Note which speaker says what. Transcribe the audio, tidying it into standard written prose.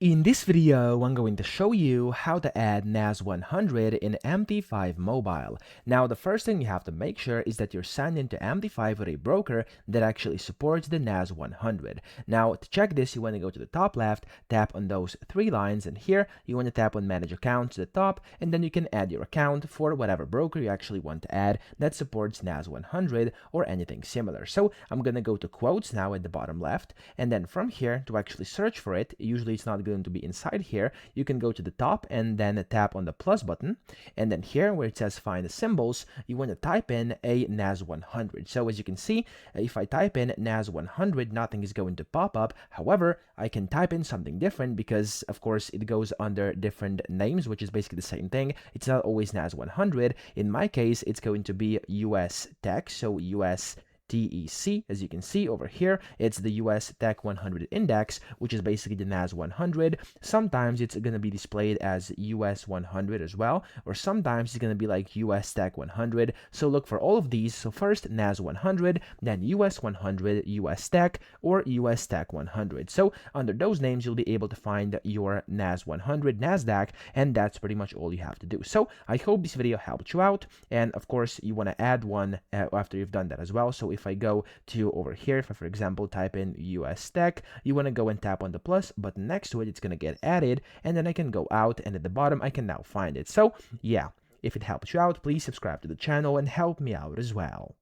Speaker 1: In this video, I'm going to show you how to add NAS100 in MT5 mobile. Now, the first thing you have to make sure is that you're signed into MT5 with a broker that actually supports the NAS100. Now, to check this, you want to go to the top left, tap on those three lines, and here you want to tap on Manage Account to the top, and then you can add your account for whatever broker you actually want to add that supports NAS100 or anything similar. So, I'm going to go to Quotes now at the bottom left, and then from here to actually search for it, usually it's not going to be inside here, you can go to the top and then tap on the plus button, and then here where it says find the symbols, you want to type in a NAS100. So as you can see, if I type in NAS100, nothing is going to pop up. However, I can type in something different because of course it goes under different names, which is basically the same thing. It's not always NAS100. In my case, it's going to be US Tech, so US TEC. As you can see over here, it's the US Tech 100 Index, which is basically the NAS 100. Sometimes it's going to be displayed as US 100 as well, or sometimes it's going to be like US Tech 100. So look for all of these. So first NAS 100, then US 100, US Tech, or US Tech 100. So under those names, you'll be able to find your NAS 100 NASDAQ, and that's pretty much all you have to do. So I hope this video helped you out, and of course you want to add one after you've done that as well. So if I go to over here, if I, for example, type in US Tech, you want to go and tap on the plus button next to it, it's going to get added, and then I can go out, and at the bottom, I can now find it. So yeah, if it helped you out, please subscribe to the channel and help me out as well.